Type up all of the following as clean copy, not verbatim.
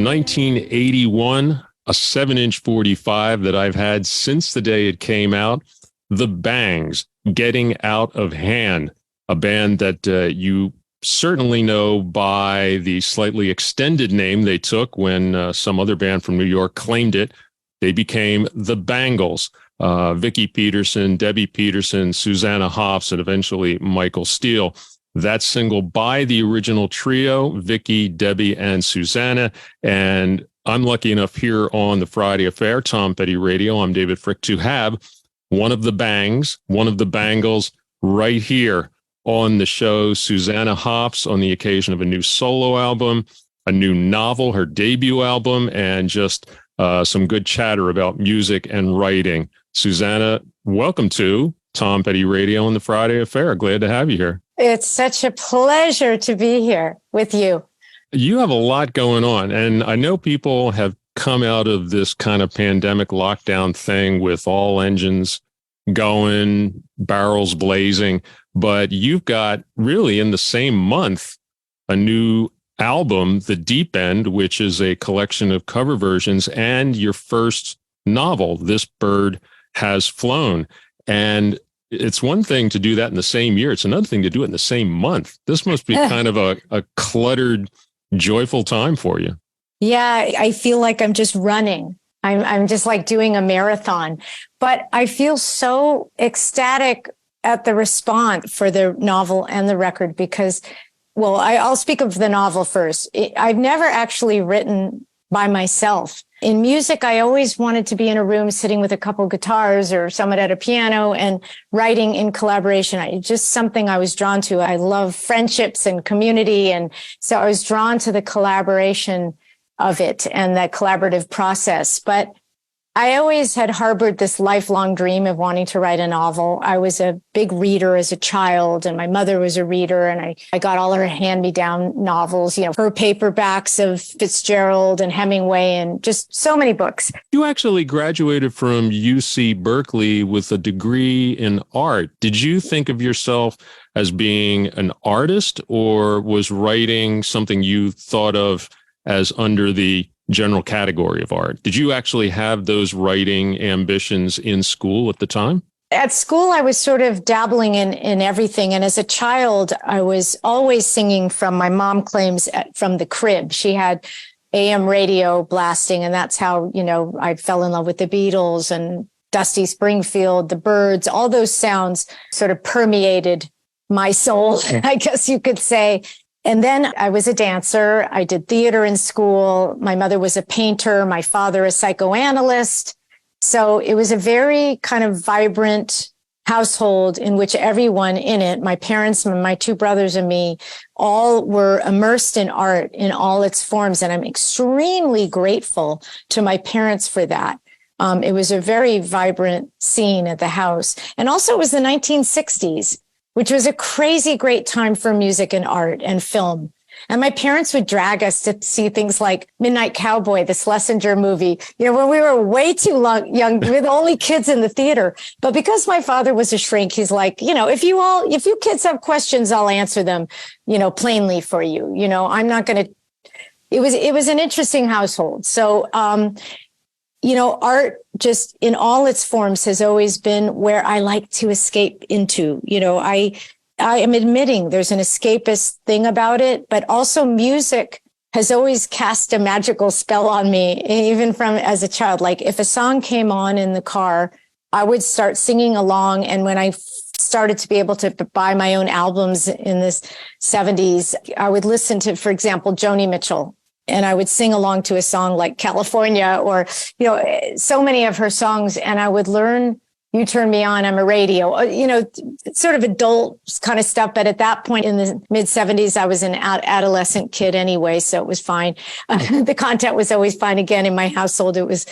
1981, a 7-inch 45 that I've had since the day it came out. The Bangs, Getting Out of Hand, a band that you certainly know by the slightly extended name they took when some other band from New York claimed it. They became the Bangles. Vicki Peterson, Debbie Peterson, Susanna Hoffs, and eventually Michael Steele. That single by the original trio, Vicki, Debbie, and Susanna. And I'm lucky enough here on the Friday Affair, Tom Petty Radio, I'm David Fricke, to have one of the Bangs, one of the Bangles right here on the show. Susanna Hoffs, on the occasion of a new solo album, a new novel, her debut album, and just some good chatter about music and writing. Susanna, welcome to Tom Petty Radio on the Friday Affair. Glad to have you here. It's such a pleasure to be here with you. You have a lot going on, and I know people have come out of this kind of pandemic lockdown thing with all engines going, barrels blazing, but you've got really in the same month a new album, The Deep End, which is a collection of cover versions, and your first novel, This Bird Has Flown. And it's one thing to do that in the same year. It's another thing to do it in the same month. This must be kind of a cluttered, joyful time for you. Yeah, I feel like I'm just running. I'm just like doing a marathon. But I feel so ecstatic at the response for the novel and the record because, well, I'll speak of the novel first. I've never actually written by myself. In music, I always wanted to be in a room sitting with a couple guitars or someone at a piano and writing in collaboration. It's just something I was drawn to. I love friendships and community. And so I was drawn to the collaboration of it and that collaborative process. But I always had harbored this lifelong dream of wanting to write a novel. I was a big reader as a child, and my mother was a reader, and I got all her hand-me-down novels, her paperbacks of Fitzgerald and Hemingway and just so many books. You actually graduated from UC Berkeley with a degree in art. Did you think of yourself as being an artist, or was writing something you thought of as under the general category of art? Did you actually have those writing ambitions in school at the time? At school, I was sort of dabbling in everything. And as a child, I was always singing from, my mom claims, from the crib. She had AM radio blasting, and that's how, I fell in love with the Beatles and Dusty Springfield, the Byrds. All those sounds sort of permeated my soul, I guess you could say. And then I was a dancer. I did theater in school. My mother was a painter. My father, a psychoanalyst. So it was a very kind of vibrant household in which everyone in it, my parents, my two brothers and me, all were immersed in art in all its forms. And I'm extremely grateful to my parents for that. It was a very vibrant scene at the house. And also it was the 1960s. Which was a crazy great time for music and art and film. And my parents would drag us to see things like Midnight Cowboy, the Schlesinger movie, when we were way too young, we were the only kids in the theater. But because my father was a shrink, he's like, if you kids have questions, I'll answer them, plainly for you. I'm not going to, it was an interesting household. So, art just in all its forms has always been where I like to escape into. I am admitting there's an escapist thing about it, but also music has always cast a magical spell on me, even from as a child. Like if a song came on in the car, I would start singing along. And when I started to be able to buy my own albums in the 70s, I would listen to, for example, Joni Mitchell. And I would sing along to a song like California or, so many of her songs. And I would learn, You Turn Me On, I'm a Radio, sort of adult kind of stuff. But at that point in the mid 70s, I was an adolescent kid anyway. So it was fine. The content was always fine. Again, in my household, it was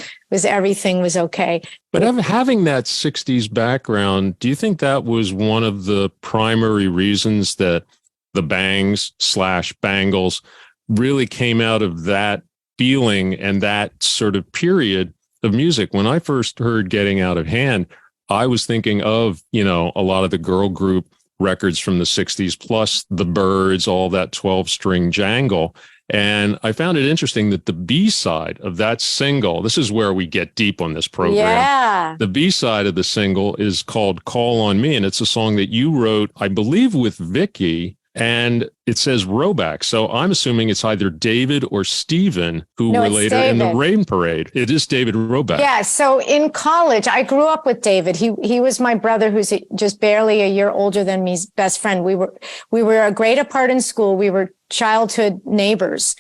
everything was okay. But having that 60s background, do you think that was one of the primary reasons that the Bangs/Bangles really came out of that feeling and that sort of period of music? When I first heard Getting Out of Hand, I was thinking of, a lot of the girl group records from the 60s, plus the Byrds, all that 12-string jangle. And I found it interesting that the B-side of that single, this is where we get deep on this program. Yeah. The B-side of the single is called Call on Me. And it's a song that you wrote, I believe, with Vicky. And it says Roback. So I'm assuming it's either David or Stephen who were later in the Rain Parade. It is David Roback. Yeah. So in college, I grew up with David. He was my brother, who's just barely a year older than me's best friend. We were a grade apart in school. We were childhood neighbors.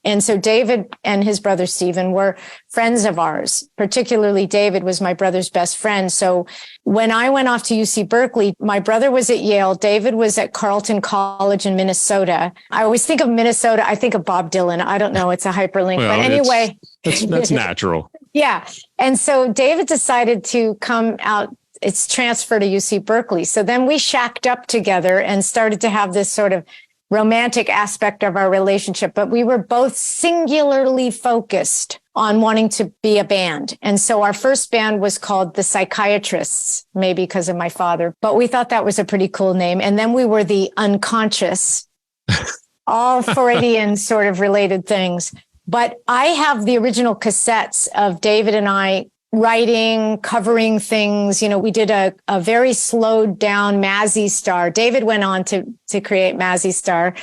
And so David and his brother Stephen were friends of ours. Particularly David was my brother's best friend. So when I went off to UC Berkeley, my brother was at Yale. David was at Carleton College in Minnesota. I always think of Minnesota. I think of Bob Dylan. I don't know. It's a hyperlink. Well, but anyway. That's natural. Yeah. And so David decided to come out. It's transfer to UC Berkeley. So then we shacked up together and started to have this sort of romantic aspect of our relationship, but we were both singularly focused on wanting to be a band. And so our first band was called The Psychiatrists, maybe because of my father, but we thought that was a pretty cool name. And then we were The Unconscious, all Freudian sort of related things. But I have the original cassettes of David and I writing, covering things. You know, we did a very slowed down Mazzy Star. David went on to create Mazzy Star.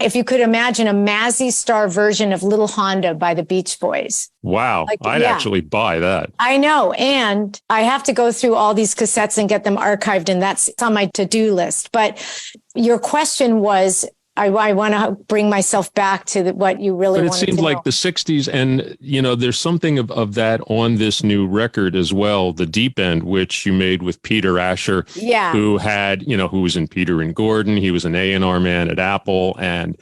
If you could imagine a Mazzy Star version of Little Honda by the Beach Boys. Wow. I'd actually buy that. I know. And I have to go through all these cassettes and get them archived. And that's on my to-do list. But your question was, I want to bring myself back to what you really wanted to know. But it seems like the 60s, and, you know, there's something of that on this new record as well, The Deep End, which you made with Peter Asher, who was in Peter and Gordon. He was an A&R man at Apple and,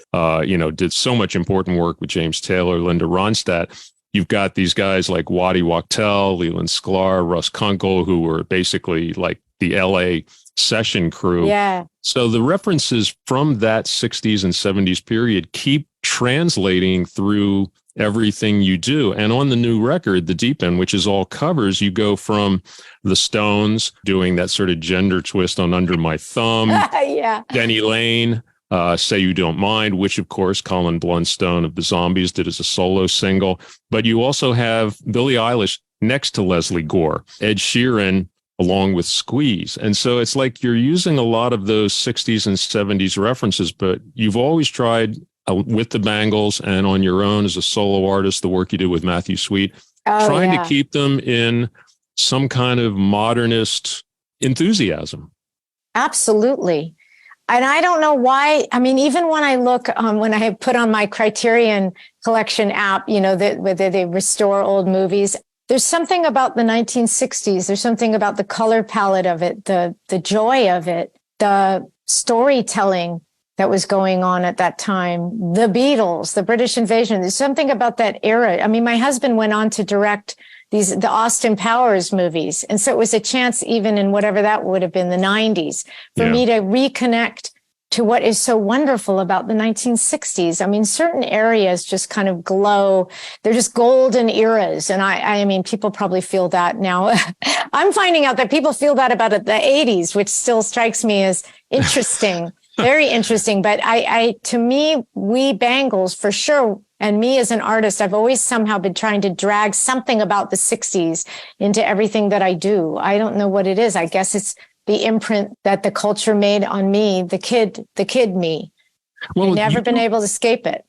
did so much important work with James Taylor, Linda Ronstadt. You've got these guys like Waddy Wachtel, Leland Sklar, Russ Kunkel, who were basically like the LA session crew. Yeah. So the references from that 60s and 70s period keep translating through everything you do. And on the new record, The Deep End, which is all covers, you go from the Stones doing that sort of gender twist on Under My Thumb. Yeah. Denny Lane, Say You Don't Mind, which of course Colin Blunstone of the Zombies did as a solo single. But you also have Billie Eilish next to Leslie Gore, Ed Sheeran, along with Squeeze. And so it's like you're using a lot of those 60s and 70s references, but you've always tried with the Bangles and on your own as a solo artist, the work you did with Matthew Sweet, trying to keep them in some kind of modernist enthusiasm. Absolutely. And I don't know why. I mean, even when I look, when I have put on my Criterion Collection app, where they restore old movies, there's something about the 1960s. There's something about the color palette of it, the joy of it, the storytelling that was going on at that time, the Beatles, the British invasion. There's something about that era. I mean, my husband went on to direct the Austin Powers movies. And so it was a chance, even in whatever that would have been, the 90s, for me to reconnect to what is so wonderful about the 1960s. I mean, certain areas just kind of glow. They're just golden eras. And I mean, people probably feel that now. I'm finding out that people feel that about the 80s, which still strikes me as interesting, very interesting. But to me, we Bangles for sure. And me as an artist, I've always somehow been trying to drag something about the 60s into everything that I do. I don't know what it is. I guess it's the imprint that the culture made on me, the kid me. Well, I've never been able to escape it.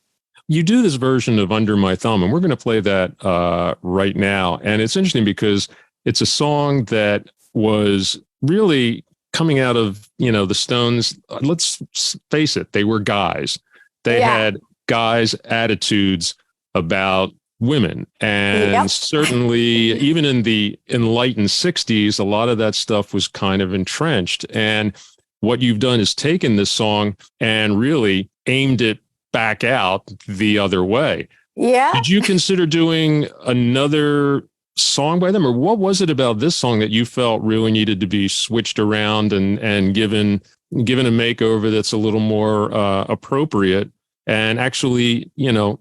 You do this version of Under My Thumb, and we're going to play that right now. And it's interesting because it's a song that was really coming out of, the Stones. Let's face it, they were guys. They had guys' attitudes about women. And certainly even in the enlightened 60s, a lot of that stuff was kind of entrenched. And what you've done is taken this song and really aimed it back out the other way. Yeah. Did you consider doing another song by them? Or what was it about this song that you felt really needed to be switched around and given a makeover that's a little more appropriate and actually,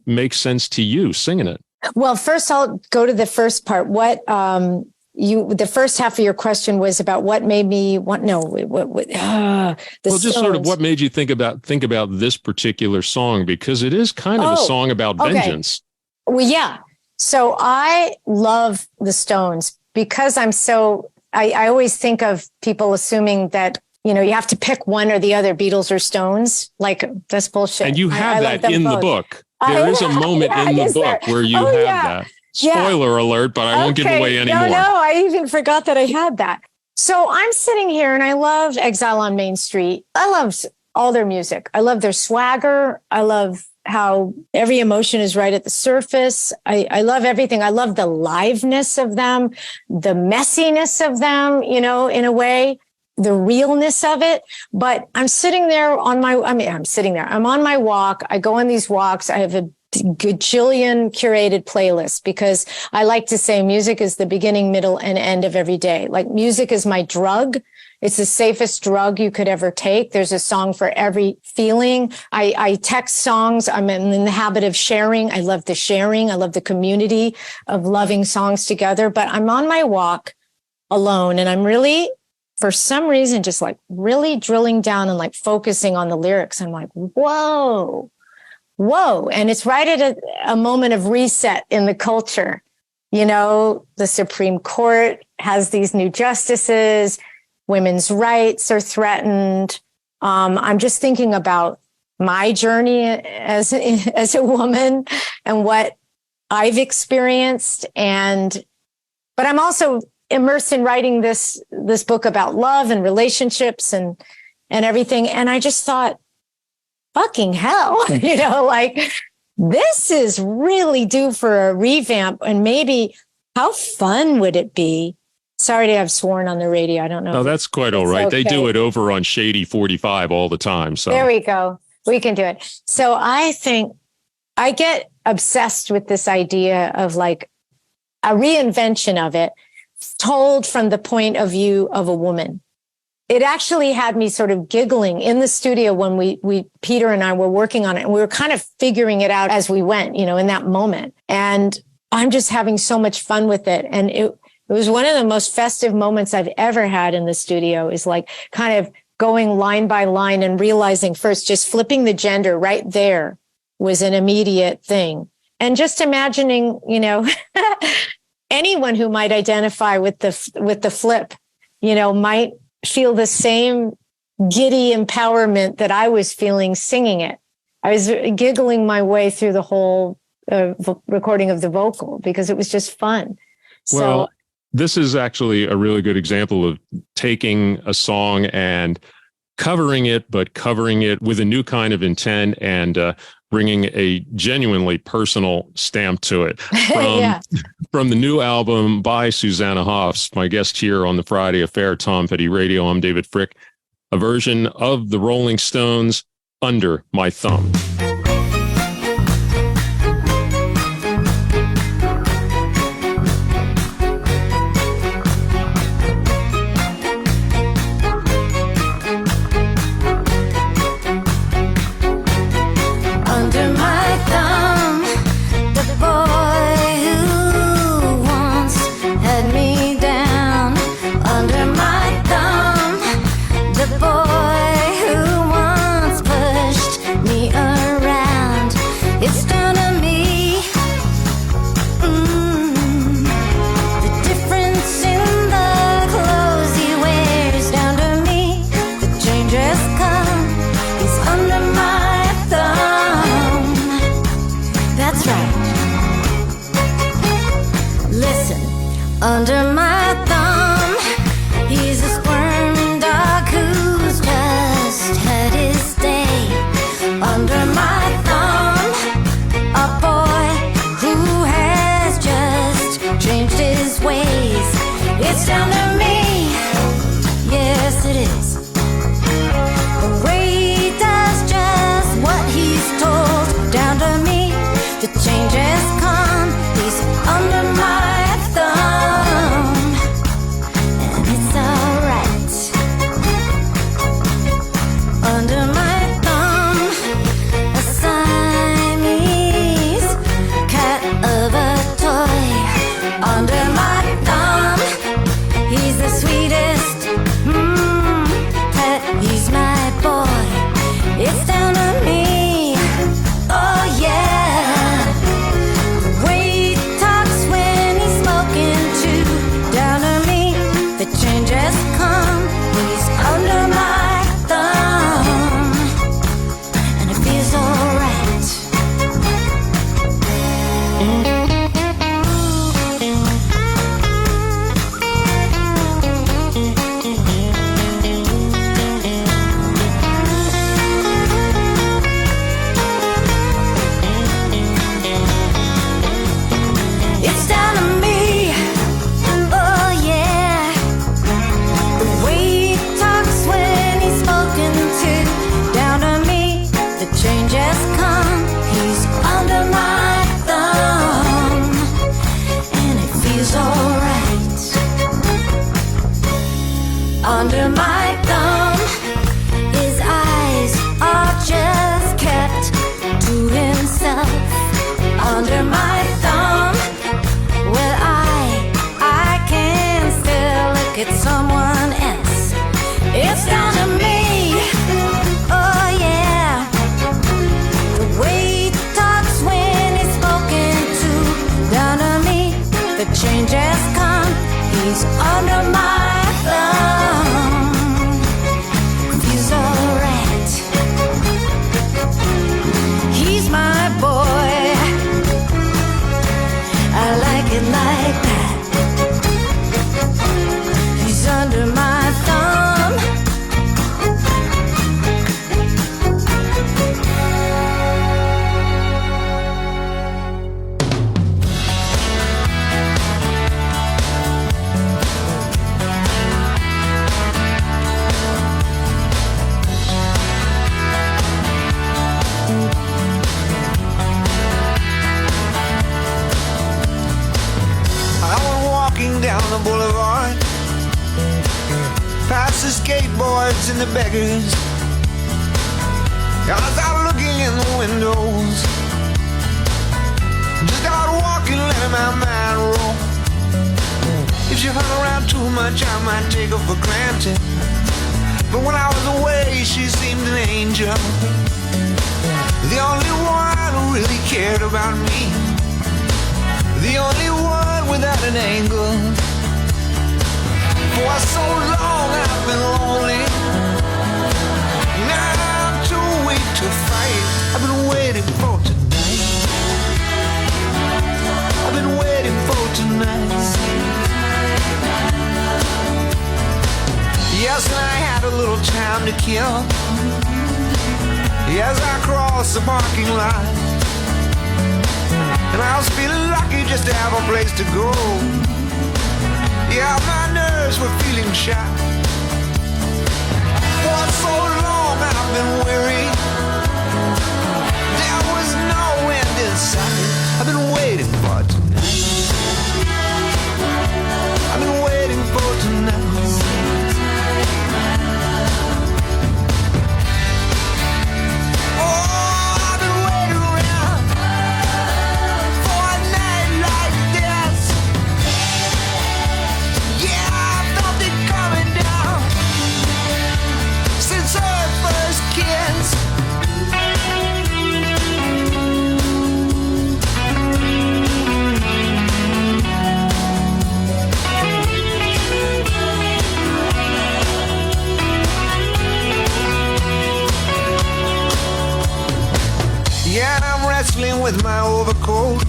makes sense to you singing it? Well, first I'll go to the first part. What the first half of your question was about what made me want, just sort of what made you think about this particular song, because it is kind of a song about vengeance. Well, yeah. So I love the Stones because I always think of people assuming that, you have to pick one or the other, Beatles or Stones. Like, that's bullshit. And you have that in the book. There is a moment in the book where you have that. Spoiler alert, but I won't give away any more. No, I even forgot that I had that. So I'm sitting here and I love Exile on Main Street. I love all their music. I love their swagger. I love how every emotion is right at the surface. I love everything. I love the liveness of them, the messiness of them, in a way, the realness of it. But I'm sitting there I'm on my walk. I go on these walks. I have a gajillion curated playlists because I like to say music is the beginning, middle, and end of every day. Like, music is my drug. It's the safest drug you could ever take. There's a song for every feeling. I text songs. I'm in the habit of sharing. I love the sharing. I love the community of loving songs together. But I'm on my walk alone, and I'm really, for some reason, just like really drilling down and like focusing on the lyrics. I'm like, whoa. And it's right at a moment of reset in the culture. The Supreme Court has these new justices. Women's rights are threatened. I'm just thinking about my journey as a woman and what I've experienced. But I'm also immersed in writing this book about love and relationships and everything. And I just thought, fucking hell, this is really due for a revamp. And maybe how fun would it be? Sorry to have sworn on the radio. I don't know. No, that's quite all right. Okay. They do it over on Shady 45 all the time. So there we go. We can do it. So I think I get obsessed with this idea of like a reinvention of it told from the point of view of a woman. It actually had me sort of giggling in the studio when Peter and I were working on it, and we were kind of figuring it out as we went, in that moment. And I'm just having so much fun with it. And it was one of the most festive moments I've ever had in the studio, is like kind of going line by line and realizing first, just flipping the gender right there was an immediate thing. And just imagining, anyone who might identify with the flip, might feel the same giddy empowerment that I was feeling singing it. I was giggling my way through the whole recording of the vocal because it was just fun. Well, this is actually a really good example of taking a song and covering it with a new kind of intent and bringing a genuinely personal stamp to it. From the new album by Susanna Hoffs, my guest here on the Friday Affair, Tom Petty Radio. I'm David Fricke. A version of the Rolling Stones, Under My Thumb. Under my thumb, he's a squirming dog who's just had his day. Under my thumb, a boy who has just changed his ways. It's down to me, yes it is. The way he does just what he's told. Down to me, the change has come. He's under my thumb. under my thumb. His eyes are just kept to himself. Under my thumb, well, I can still look at someone else. It's down to me, oh yeah. The way he talks when he's spoken to, down to me. The change has come, he's under my thumb. He's alright, he's my boy. I like it like that. He's under my thumb. Down the boulevard, past the skateboards and the beggars. I was out looking in the windows, just out walking, letting my mind roll. If she hung around too much, I might take her for granted, but when I was away, she seemed an angel, the only one who really cared about me, the only one without an angle. For so long I've been lonely, now I'm too weak to fight. I've been waiting for tonight, I've been waiting for tonight. Yes, and I had a little time to kill. Yes, I crossed the parking lot, and I was feeling lucky just to have a place to go. Yeah, my nerves were feeling shot. For so long I've been weary, there was no end in sight. I've been waiting for tonight, I've been waiting for tonight. Wrestling with my overcoat,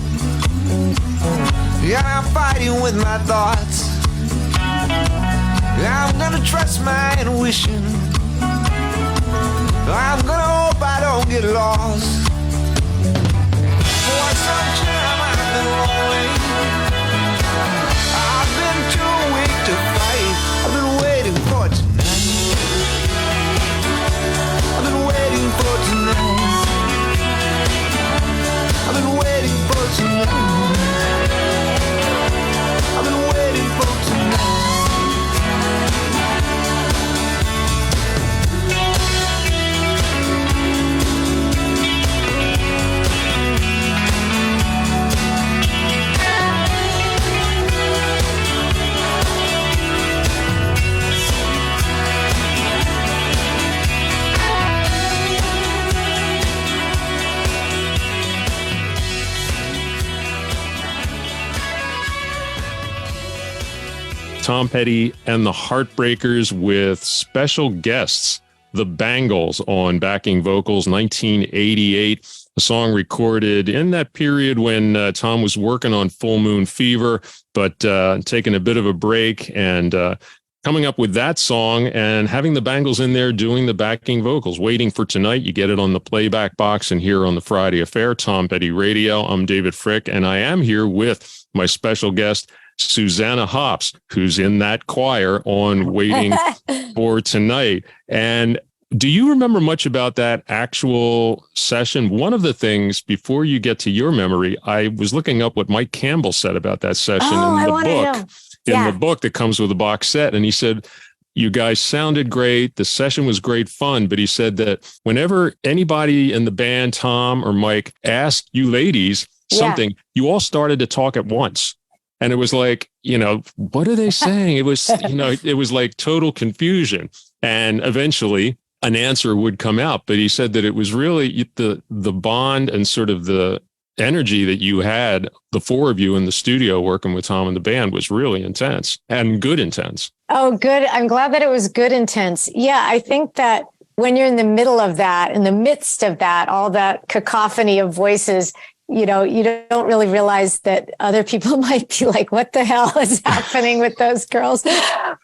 yeah, I'm fighting with my thoughts. I'm gonna trust my intuition, I'm gonna hope I don't get lost. For some time I've been lonely, I've been too weak to fight. I've been waiting for tonight, I've been waiting for tonight, I've been waiting for tonight, I've been waiting for tonight. Tom Petty and the Heartbreakers with special guests, the Bangles, on backing vocals, 1988, a song recorded in that period when Tom was working on Full Moon Fever, but taking a bit of a break and coming up with that song and having the Bangles in there doing the backing vocals. Waiting for Tonight, you get it on the playback box and here on the Friday Affair, Tom Petty Radio. I'm David Fricke, and I am here with my special guest, Susanna Hoffs, who's in that choir on Waiting for Tonight. And do you remember much about that actual session? One of the things, before you get to your memory, I was looking up what Mike Campbell said about that session in the book that comes with a box set. And he said, You guys sounded great. The session was great fun. But he said that whenever anybody in the band, Tom or Mike, asked you ladies something, you all started to talk at once. And it was like, what are they saying? It was, it was like total confusion. And eventually an answer would come out. But he said that it was really the bond and sort of the energy that you had, the four of you in the studio working with Tom and the band, was really intense and good intense. Oh, good. I'm glad that it was good intense. Yeah, I think that when you're in the middle of that, in the midst of that, all that cacophony of voices, you don't really realize that other people might be like, what the hell is happening with those girls?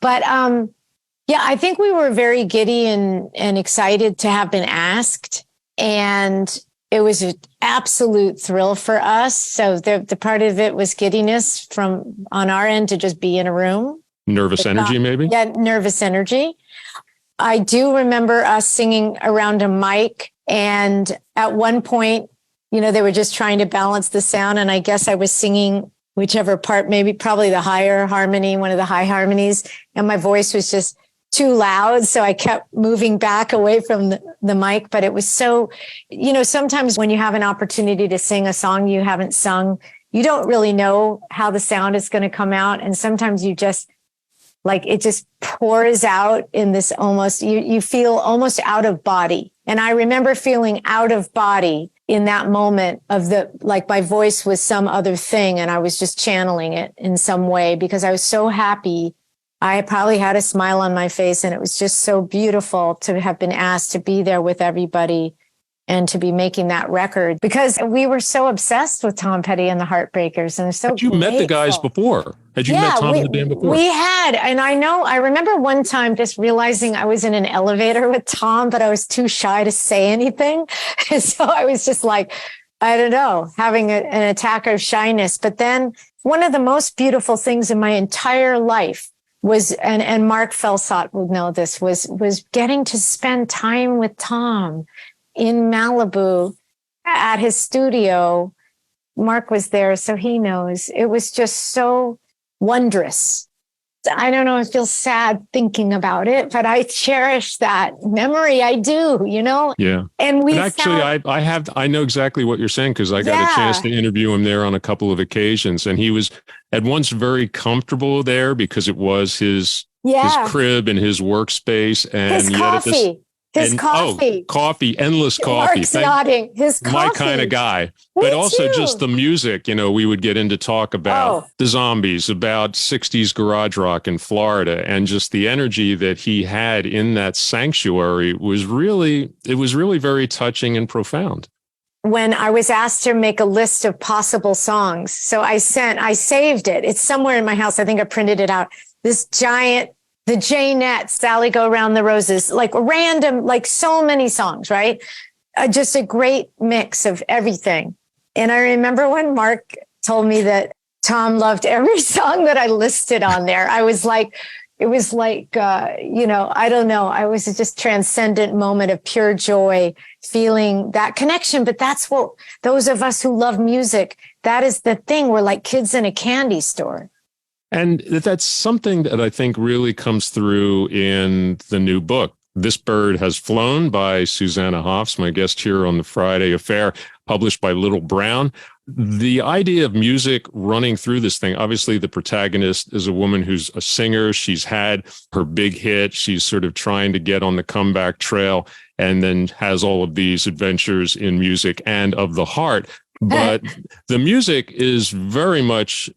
But yeah, I think we were very giddy and excited to have been asked. And it was an absolute thrill for us. So the part of it was giddiness from on our end to just be in a room. Nervous energy, maybe? Yeah, nervous energy. I do remember us singing around a mic. And at one point, they were just trying to balance the sound. And I guess I was singing whichever part, probably the higher harmony, one of the high harmonies. And my voice was just too loud. So I kept moving back away from the mic. But it was so, sometimes when you have an opportunity to sing a song you haven't sung, you don't really know how the sound is going to come out. And sometimes you just, it just pours out in this almost, you feel almost out of body. And I remember feeling out of body in that moment of my voice was some other thing. And I was just channeling it in some way because I was so happy. I probably had a smile on my face, and it was just so beautiful to have been asked to be there with everybody and to be making that record because we were so obsessed with Tom Petty and the Heartbreakers. And so you met the guys before? Had you met Tom and the band before? We had. And I remember one time just realizing I was in an elevator with Tom, but I was too shy to say anything. And so I was just like, I don't know, having an attack of shyness. But then one of the most beautiful things in my entire life was, and Mark Felsot would know this, was getting to spend time with Tom in Malibu at his studio. Mark was there, so he knows. It was just so wondrous. I don't know, I feel sad thinking about it, but I cherish that memory. I do, Yeah. And actually, I know exactly what you're saying because I got a chance to interview him there on a couple of occasions, and he was at once very comfortable there because it was his crib and his workspace, and his coffee. Endless coffee. Mark's nodding. His coffee. My kind of guy. But also just the music, we would get into talk about the Zombies, about 60s garage rock in Florida, and just the energy that he had in that sanctuary was really very touching and profound. When I was asked to make a list of possible songs, so I saved it. It's somewhere in my house. I think I printed it out. This giant, the Janettes, Sally Go Round the Roses, random, so many songs, right? Just a great mix of everything. And I remember when Mark told me that Tom loved every song that I listed on there. I was like, it was like, I don't know. I was just transcendent moment of pure joy, feeling that connection. But that's what those of us who love music, that is the thing. We're like kids in a candy store. And that's something that I think really comes through in the new book. This Bird Has Flown by Susanna Hoffs, my guest here on the Friday Affair, published by Little Brown. The idea of music running through this thing, obviously the protagonist is a woman who's a singer. She's had her big hit. She's sort of trying to get on the comeback trail and then has all of these adventures in music and of the heart. But the music is very much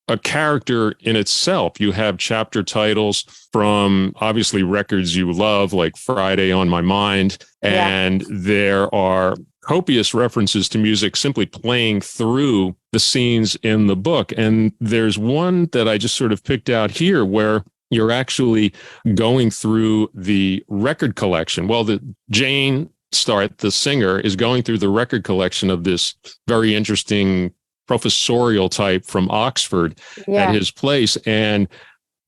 a character in itself. You have chapter titles from obviously records you love, like Friday on My Mind. And there are copious references to music simply playing through the scenes in the book. And there's one that I just sort of picked out here where you're actually going through the record collection. Well, Jane Start, the singer, is going through the record collection of this very interesting professorial type from Oxford at his place. And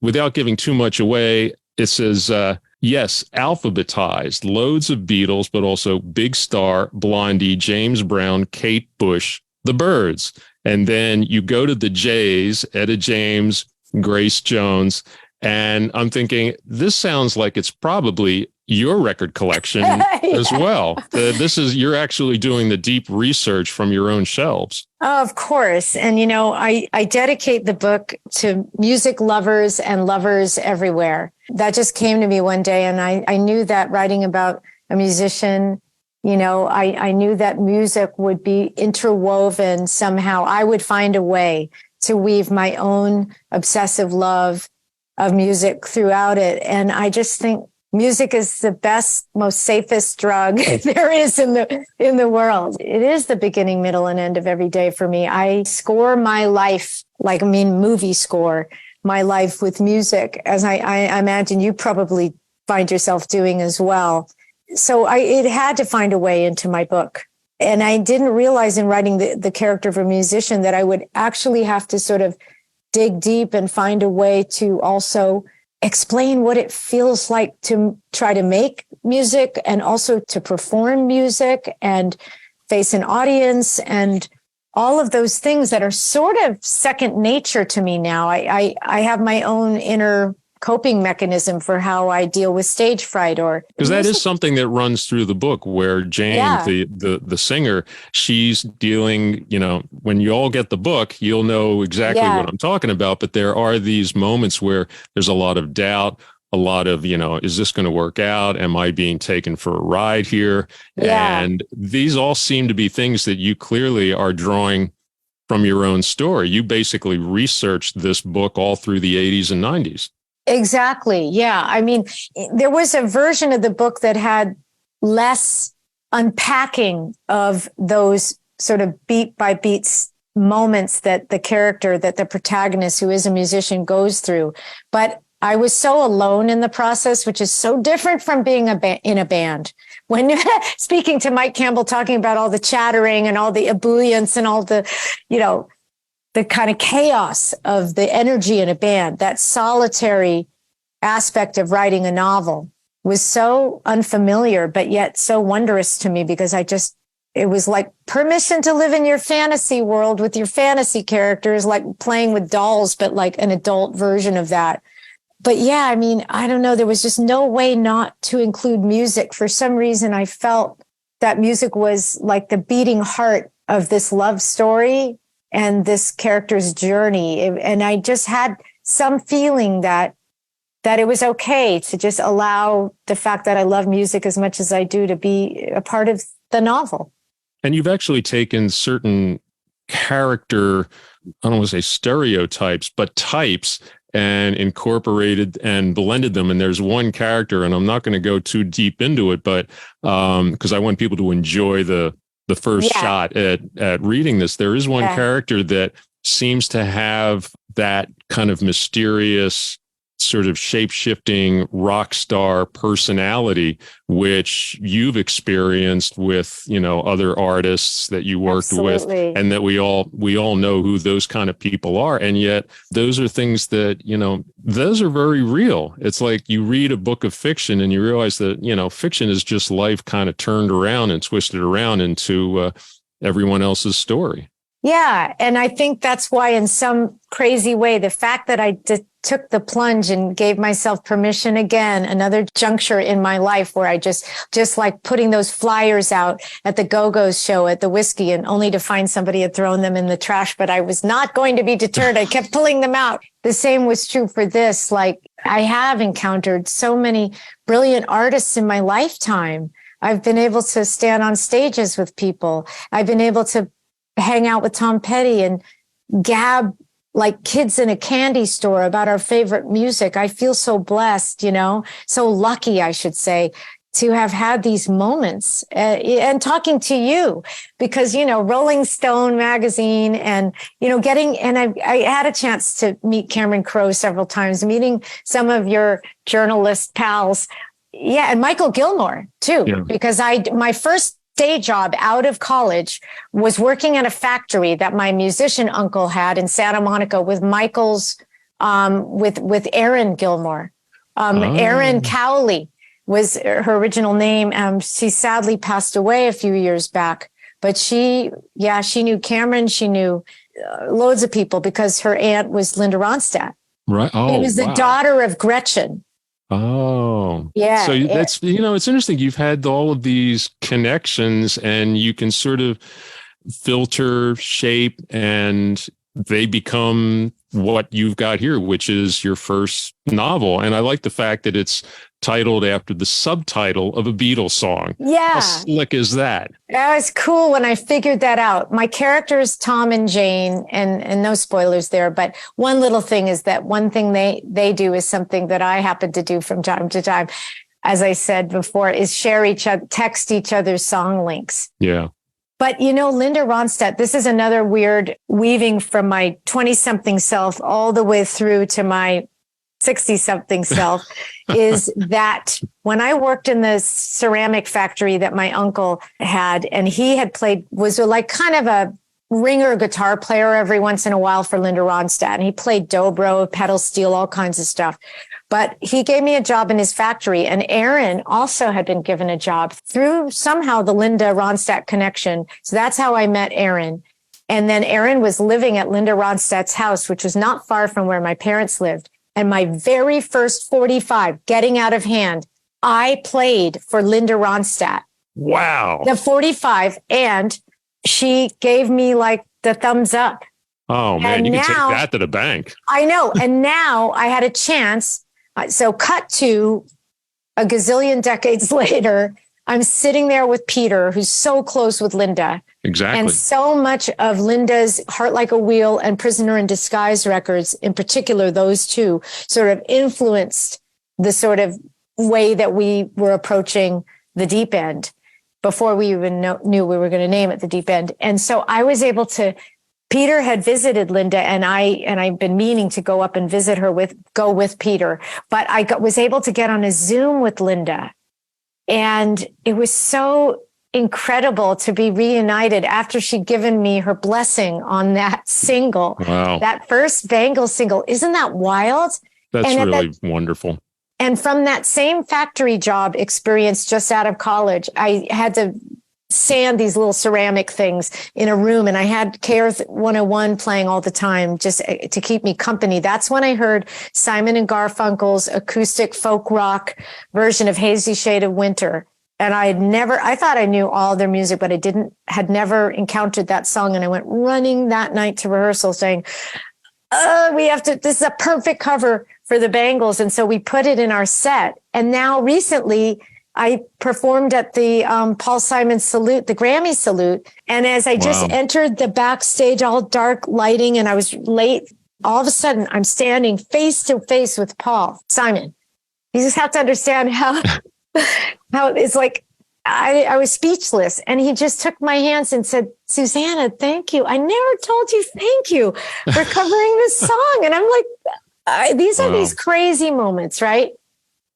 without giving too much away, it says, yes, alphabetized, loads of Beatles, but also Big Star, Blondie, James Brown, Kate Bush, the Byrds. And then you go to the Jays, Etta James, Grace Jones, And I'm thinking, this sounds like it's probably your record collection as well. You're actually doing the deep research from your own shelves. Of course. And, I dedicate the book to music lovers and lovers everywhere. That just came to me one day. And I knew that writing about a musician, I knew that music would be interwoven somehow. I would find a way to weave my own obsessive love of music throughout it. And I just think music is the best, most safest drug there is in the world. It is the beginning, middle, and end of every day for me. I score my life, movie score my life with music, as I imagine you probably find yourself doing as well. So it had to find a way into my book. And I didn't realize in writing the character of a musician that I would actually have to sort of dig deep and find a way to also explain what it feels like to try to make music and also to perform music and face an audience and all of those things that are sort of second nature to me now. I have my own inner coping mechanism for how I deal with stage fright, or because that is something that runs through the book, where Jane, the singer, she's dealing, when you all get the book, you'll know exactly what I'm talking about. But there are these moments where there's a lot of doubt, a lot of, is this going to work out? Am I being taken for a ride here? Yeah. And these all seem to be things that you clearly are drawing from your own story. You basically researched this book all through the 80s and 90s. Exactly. Yeah. I mean, there was a version of the book that had less unpacking of those sort of beat by beat moments that the character, that the protagonist, who is a musician, goes through. But I was so alone in the process, which is so different from being in a band. When speaking to Mike Campbell, talking about all the chattering and all the ebullience and all the, the kind of chaos of the energy in a band, that solitary aspect of writing a novel was so unfamiliar, but yet so wondrous to me, because it was like permission to live in your fantasy world with your fantasy characters, like playing with dolls, but like an adult version of that. But yeah, I mean, I don't know. There was just no way not to include music. For some reason, I felt that music was like the beating heart of this love story and this character's journey. And I just had some feeling that it was okay to just allow the fact that I love music as much as I do to be a part of the novel. And you've actually taken certain character, I don't want to say stereotypes, but types, and incorporated and blended them. And there's one character, and I'm not going to go too deep into it, but because I want people to enjoy the first shot at reading this. There is one character that seems to have that kind of mysterious, sort of shape-shifting rock star personality, which you've experienced with, other artists that you worked with, and that we all know who those kind of people are. And yet those are things that, those are very real. It's like you read a book of fiction and you realize that, fiction is just life kind of turned around and twisted around into everyone else's story. Yeah. And I think that's why, in some crazy way, the fact that I took the plunge and gave myself permission again, another juncture in my life where I just like putting those flyers out at the Go-Go's show at the Whiskey, and only to find somebody had thrown them in the trash, but I was not going to be deterred. I kept pulling them out. The same was true for this. Like, I have encountered so many brilliant artists in my lifetime. I've been able to stand on stages with people. I've been able to hang out with Tom Petty and gab like kids in a candy store about our favorite music. I feel so blessed, so lucky, I should say, to have had these moments and talking to you, because, Rolling Stone magazine and, I had a chance to meet Cameron Crowe several times, meeting some of your journalist pals. Yeah. And Michael Gilmore too, because my first day job out of college was working at a factory that my musician uncle had in Santa Monica with Michael's, with Erin Gilmore. Erin Cowley was her original name. She sadly passed away a few years back, but she knew Cameron. She knew loads of people because her aunt was Linda Ronstadt. Right. She Oh, was the wow. daughter of Gretchen. Oh, Yeah. so that's, it's interesting. You've had all of these connections and you can sort of filter, shape, and they become what you've got here, which is your first novel. And I like the fact that it's titled after the subtitle of a Beatles song. Yeah. How slick is that? That was cool when I figured that out. My characters, Tom and Jane, and no spoilers there, but one little thing is that one thing they do is something that I happen to do from time to time, as I said before, is text each other's song links. Yeah. But, Linda Ronstadt, this is another weird weaving from my 20-something self all the way through to my 60-something self, is that when I worked in the ceramic factory that my uncle had, and he had was like kind of a ringer guitar player every once in a while for Linda Ronstadt. And he played dobro, pedal steel, all kinds of stuff. But he gave me a job in his factory, and Aaron also had been given a job through somehow the Linda Ronstadt connection. So that's how I met Aaron. And then Aaron was living at Linda Ronstadt's house, which was not far from where my parents lived. And my very first 45, Getting Out of Hand, I played for Linda Ronstadt. Wow. The 45, and she gave me like the thumbs up. Oh, man, and you now, can take that to the bank. I know. And now I had a chance. So cut to a gazillion decades later, I'm sitting there with Peter, who's so close with Linda. Exactly. And so much of Linda's Heart Like a Wheel and Prisoner in Disguise records, in particular, those two sort of influenced the sort of way that we were approaching the deep end before we even knew we were going to name it the deep end. And so I was able to, Peter had visited Linda, and I've been meaning to go up and visit her go with Peter, but I was able to get on a Zoom with Linda. And it was so incredible to be reunited after she'd given me her blessing on that single. Wow. That first Bangles single. Isn't that wild? That's and really wonderful. And from that same factory job experience just out of college, I had to sand these little ceramic things in a room, and I had KRS 101 playing all the time just to keep me company. That's when I heard Simon and Garfunkel's acoustic folk rock version of Hazy Shade of Winter. And I thought I knew all their music, but had never encountered that song. And I went running that night to rehearsal saying, this is a perfect cover for the Bangles. And so we put it in our set. And now recently I performed at the Paul Simon Salute, the Grammy Salute. And as I just entered the backstage, all dark lighting, and I was late, all of a sudden I'm standing face to face with Paul Simon. You just have to understand how it's like, I was speechless, and he just took my hands and said, "Susanna, thank you. I never told you thank you for covering this song." And I'm like, these are these crazy moments, right?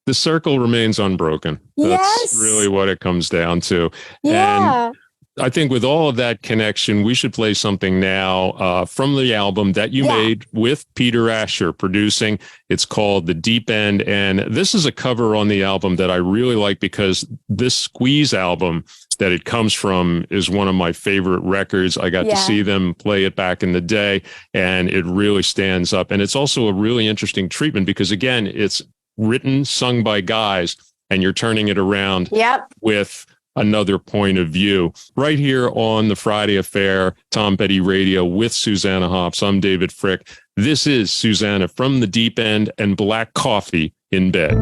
The circle remains unbroken. That's really what it comes down to. Yeah. And I think with all of that connection, we should play something now from the album that you made with Peter Asher producing. It's called The Deep End. And this is a cover on the album that I really like, because this Squeeze album that it comes from is one of my favorite records. I got to see them play it back in the day, and it really stands up. And it's also a really interesting treatment because, again, it's written, sung by guys, and you're turning it around with another point of view. Right here on the Friday Affair, Tom Petty Radio with Susanna Hoffs. I'm David Fricke. This is Susanna from the Deep End and Black Coffee in Bed.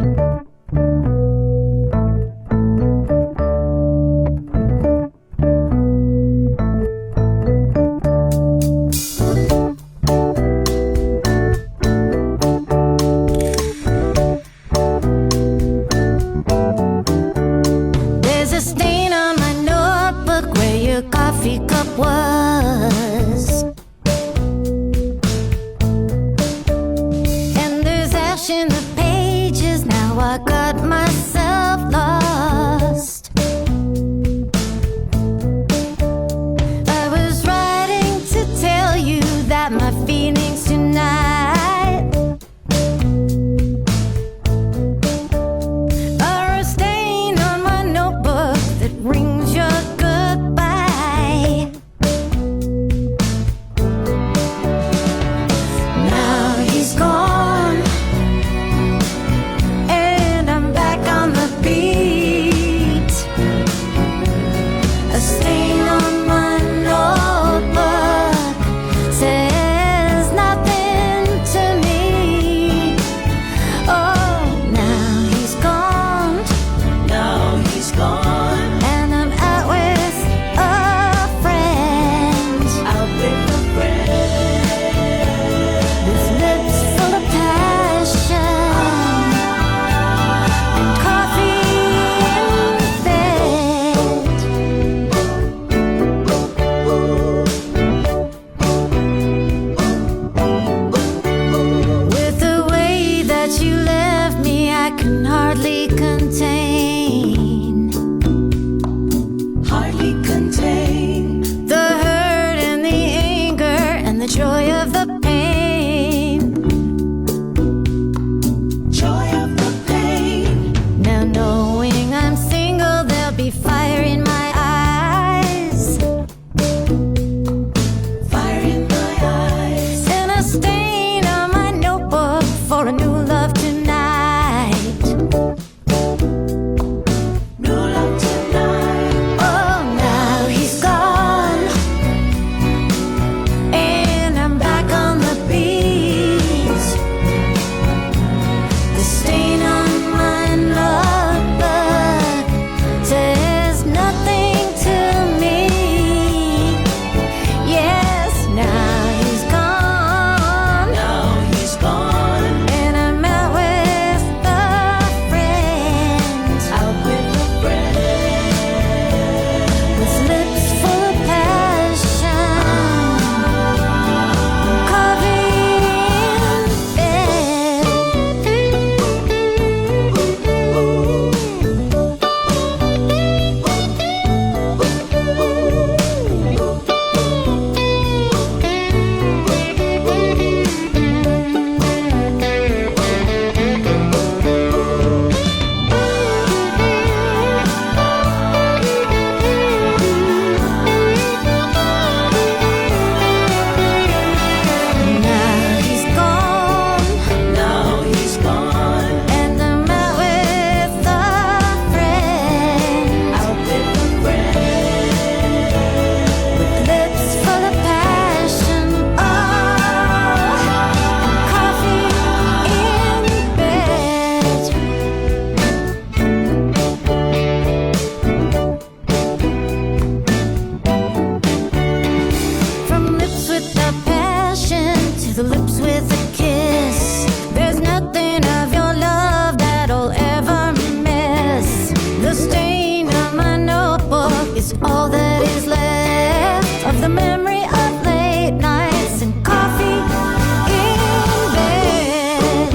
Was and there's ash in the pages. Now I got myself lost. I was writing to tell you that my feelings tonight are a stain on my notebook that rings your goodbye. Now he's gone. I can hardly contain. Hardly contain the hurt and the anger and the joy of the pain. Joy of the pain. Now knowing I'm single, there'll be fire in my eyes. Fire in my eyes. And a stain on my notebook for a new love tonight. New love tonight. Oh, now he's gone, and I'm back on the beat. The stain on my notebook says nothing to me. Yes, now he's gone. Now he's gone. And I'm out with a friend. Out with a friend. With lips full of passion. Coffee Now he's gone. Now he's gone. And I'm out with a friend. Out with a friend. With lips full of passion. Oh, coffee in bed. From lips with a passion to the lips with a kiss. There's nothing of your love that'll ever miss. The stain on my notebook is all that is left of the memory of late nights and coffee in bed.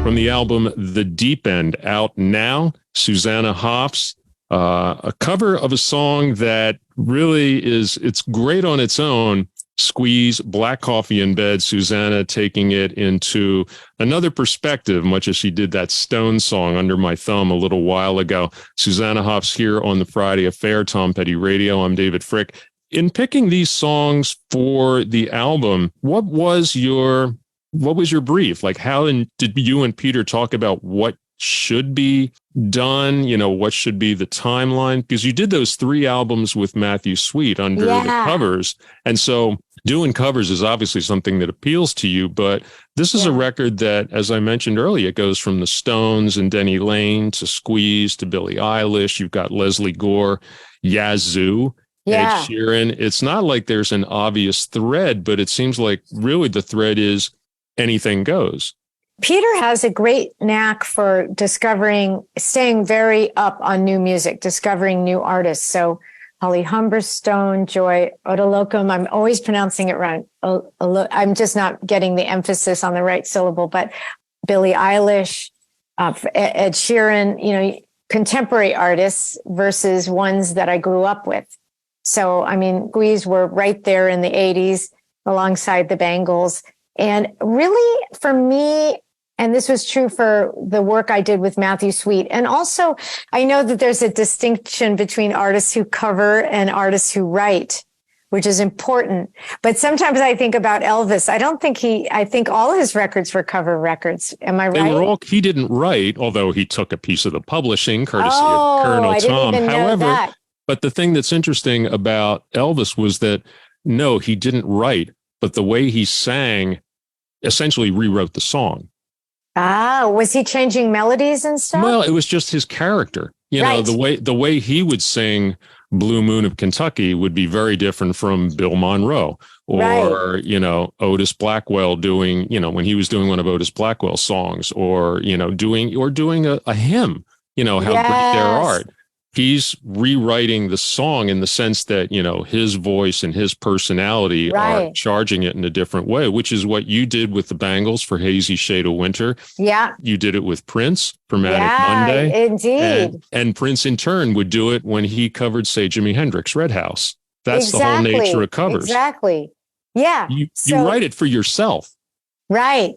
From the album The Deep End, out now, Susanna Hoffs, a cover of a song that really it's great on its own. Squeeze, Black Coffee in Bed, Susanna taking it into another perspective, much as she did that Stone song, Under My Thumb, a little while ago. Susanna Hoffs here on the Friday Affair, Tom Petty Radio. I'm David Fricke. In picking these songs for the album, what was your brief? Like, how did you and Peter talk about what should be done? You know, what should be the timeline? Because you did those 3 albums with Matthew Sweet under the covers. And so doing covers is obviously something that appeals to you. But this is a record that, as I mentioned earlier, it goes from the Stones and Denny Lane to Squeeze to Billie Eilish. You've got Leslie Gore, Yazoo, Ed Sheeran. It's not like there's an obvious thread, but it seems like really the thread is anything goes. Peter has a great knack for staying very up on new music, discovering new artists. So Holly Humberstone, Joy Odolocum, I'm always pronouncing it wrong. I'm just not getting the emphasis on the right syllable, but Billie Eilish, Ed Sheeran, you know, contemporary artists versus ones that I grew up with. So, I mean, Squeeze were right there in the 80s alongside the Bangles. And really, for me, and this was true for the work I did with Matthew Sweet. And also, I know that there's a distinction between artists who cover and artists who write, which is important. But sometimes I think about Elvis. I think all his records were cover records. Am I right? He didn't write, although he took a piece of the publishing courtesy of Colonel Tom. However, but the thing that's interesting about Elvis was that, no, he didn't write, but the way he sang essentially rewrote the song. Ah, was he changing melodies and stuff? Well, it was just his character. You know, the way he would sing Blue Moon of Kentucky would be very different from Bill Monroe or, you know, Otis Blackwell doing, you know, when he was doing one of Otis Blackwell's songs or, you know, doing a hymn, you know, how great their art. he's rewriting the song in the sense that, his voice and his personality are charging it in a different way, which is what you did with the Bangles for Hazy Shade of Winter. Yeah. You did it with Prince for Manic Monday. Indeed. And Prince in turn would do it when he covered, say, Jimi Hendrix, Red House. That's the whole nature of covers. Exactly. Yeah. You write it for yourself. Right.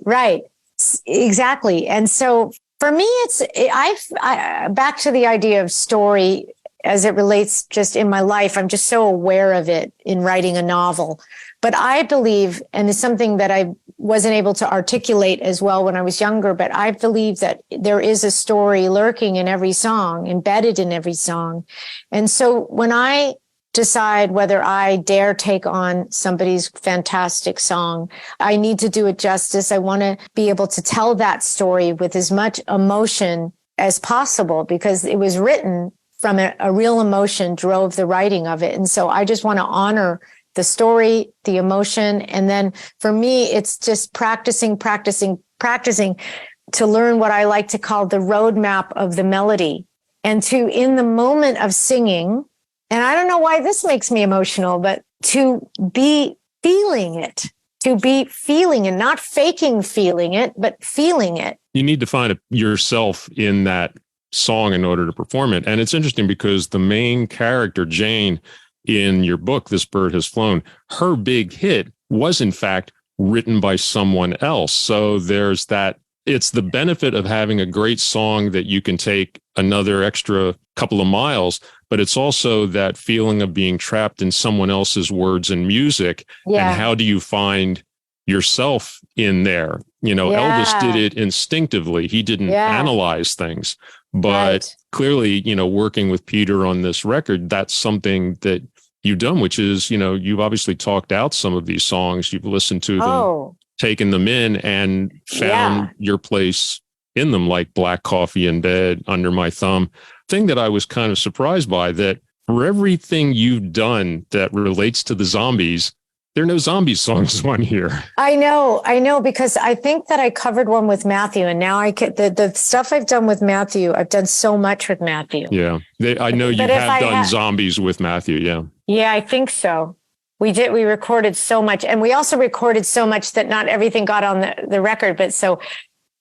Exactly. And so for me, I back to the idea of story as it relates just in my life. I'm just so aware of it in writing a novel. But I believe, and it's something that I wasn't able to articulate as well when I was younger, but I believe that there is a story lurking in every song, embedded in every song. And so when I decide whether I dare take on somebody's fantastic song, I need to do it justice. I want to be able to tell that story with as much emotion as possible because it was written from a real emotion drove the writing of it. And so I just want to honor the story, the emotion. And then for me, it's just practicing to learn what I like to call the roadmap of the melody. And to, in the moment of singing, and I don't know why this makes me emotional, but to be feeling it, not faking feeling it, but feeling it. You need to find yourself in that song in order to perform it. And it's interesting because the main character, Jane, in your book, This Bird Has Flown, her big hit was in fact written by someone else. So there's that. It's the benefit of having a great song that you can take another extra couple of miles, but it's also that feeling of being trapped in someone else's words and music. Yeah. And how do you find yourself in there? Elvis did it instinctively. He didn't analyze things, but clearly, working with Peter on this record, that's something that you've done, which is, you've obviously talked out some of these songs. You've listened to them, taken them in and found your place in them, like Black Coffee in Bed, Under My Thumb. Thing that I was kind of surprised by, that for everything you've done that relates to the Zombies, there are no Zombies songs on here. I know, because I think that I covered one with Matthew, and now the stuff I've done with Matthew, I've done so much with Matthew. Yeah, I know you have done Zombies with Matthew. Yeah, I think so. We did. We recorded so much, and we also recorded so much that not everything got on the record. But so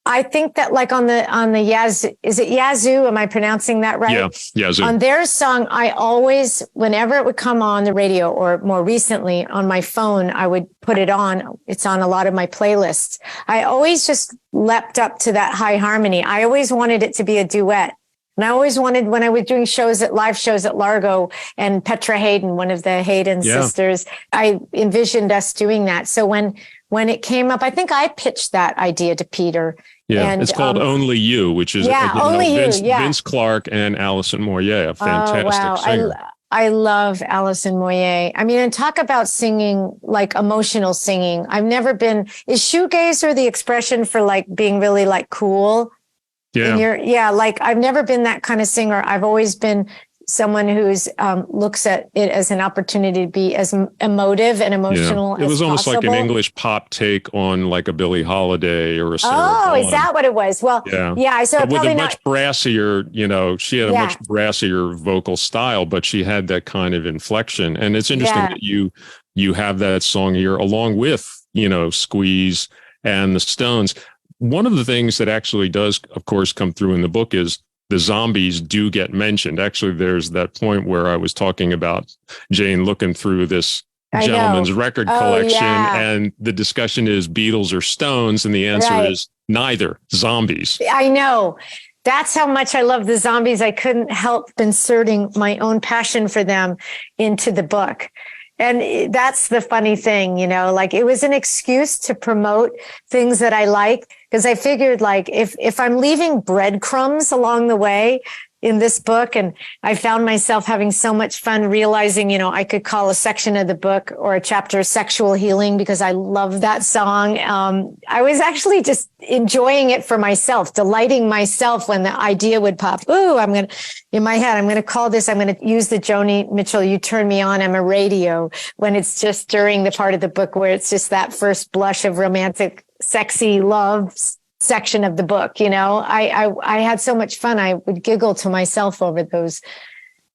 I think that like on the Yazoo, is it Yazoo? Am I pronouncing that right? Yeah, Yazoo. On their song, I always, whenever it would come on the radio or more recently on my phone, I would put it on. It's on a lot of my playlists. I always just leapt up to that high harmony. I always wanted it to be a duet. And I always wanted, when I was doing live shows at Largo and Petra Hayden, one of the Hayden sisters, I envisioned us doing that. So when it came up, I think I pitched that idea to Peter. Yeah, and it's called Only You, which is Vince Clarke and Alison Moyet, a fantastic singer. I love Alison Moyet. I mean, and talk about singing, like emotional singing. I've never been, is shoegazer the expression for like being really like cool? Yeah. Like I've never been that kind of singer. I've always been someone who's looks at it as an opportunity to be as emotive and emotional as possible. It was almost like an English pop take on like a Billie Holiday or a Sarah Vaughan. Is that what it was? Well, so but with a much brassier, she had a much brassier vocal style, but she had that kind of inflection. And it's interesting that you have that song here along with, Squeeze and the Stones. One of the things that actually does, of course, come through in the book is the Zombies do get mentioned. Actually, there's that point where I was talking about Jane looking through this gentleman's record collection, and the discussion is Beatles or Stones, and the answer is neither. Zombies. I know. That's how much I love the Zombies. I couldn't help inserting my own passion for them into the book. And that's the funny thing, like it was an excuse to promote things that I like, because I figured like if I'm leaving breadcrumbs along the way in this book, and I found myself having so much fun realizing, I could call a section of the book or a chapter Sexual Healing because I love that song. I was actually just enjoying it for myself, delighting myself when the idea would pop. Ooh, in my head, I'm going to call this, I'm going to use the Joni Mitchell, You Turn Me On, I'm a Radio, when it's just during the part of the book where it's just that first blush of romantic, sexy love section of the book. I had so much fun. I would giggle to myself over those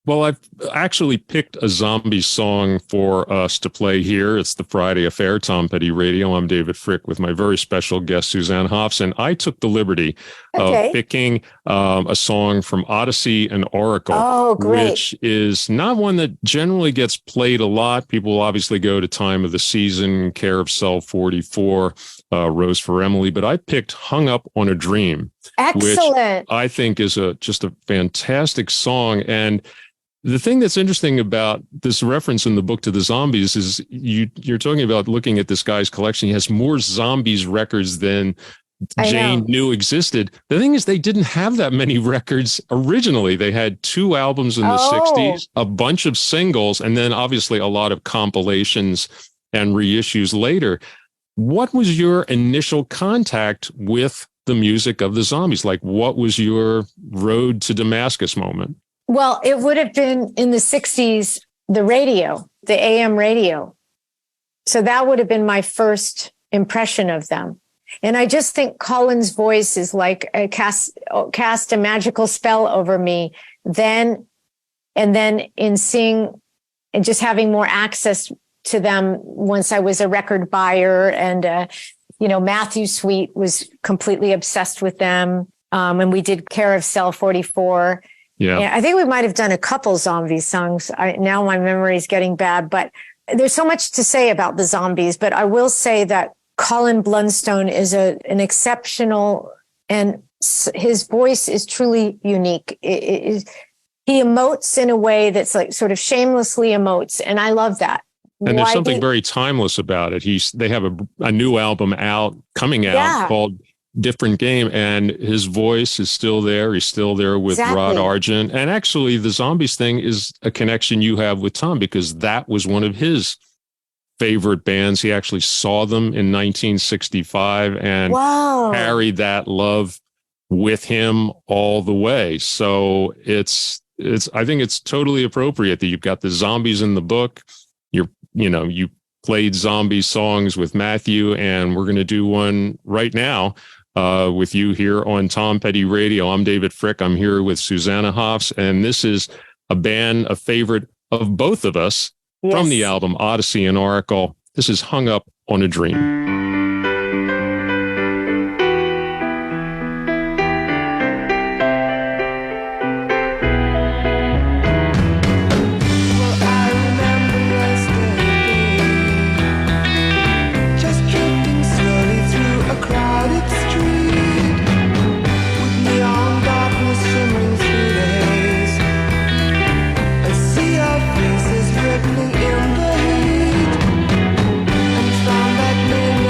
Well, I've actually picked a zombie song for us to play here. It's the Friday Affair, Tom Petty Radio. I'm David Fricke with my very special guest, Susanna Hoffs. And I took the liberty of picking a song from Odyssey and Oracle, which is not one that generally gets played a lot. People will obviously go to Time of the Season, Care of Cell 44, Rose for Emily. But I picked Hung Up on a Dream. Excellent. Which I think is just a fantastic song. And the thing that's interesting about this reference in the book to the zombies is you're talking about looking at this guy's collection. He has more zombies records than Jane knew existed. The thing is, they didn't have that many records originally. They had 2 albums in the 60s, a bunch of singles, and then obviously a lot of compilations and reissues later. What was your initial contact with the music of the zombies? Like, what was your road to Damascus moment? Well, it would have been in the 60s, the radio, the AM radio. So that would have been my first impression of them. And I just think Colin's voice is like cast a magical spell over me then. And then in seeing and just having more access to them once I was a record buyer, and, Matthew Sweet was completely obsessed with them. And we did Care of Cell 44. Yeah, I think we might have done a couple zombie songs. Now my memory is getting bad, but there's so much to say about the zombies. But I will say that Colin Blunstone is an exceptional, and his voice is truly unique. He emotes in a way that's like sort of shamelessly emotes, and I love that. And there's something very timeless about it. They have a new album coming out called Different Game, and his voice is still there. He's still there with Rod Argent. And actually, the Zombies thing is a connection you have with Tom, because that was one of his favorite bands. He actually saw them in 1965 and carried that love with him all the way. So I think it's totally appropriate that you've got the Zombies in the book. You played zombie songs with Matthew, and we're going to do one right now with you here on Tom Petty Radio. I'm David Fricke. I'm here with Susanna Hoffs, and this is a favorite of both of us from the album Odyssey and Oracle. This is Hung Up on a Dream. In the heat, and found that name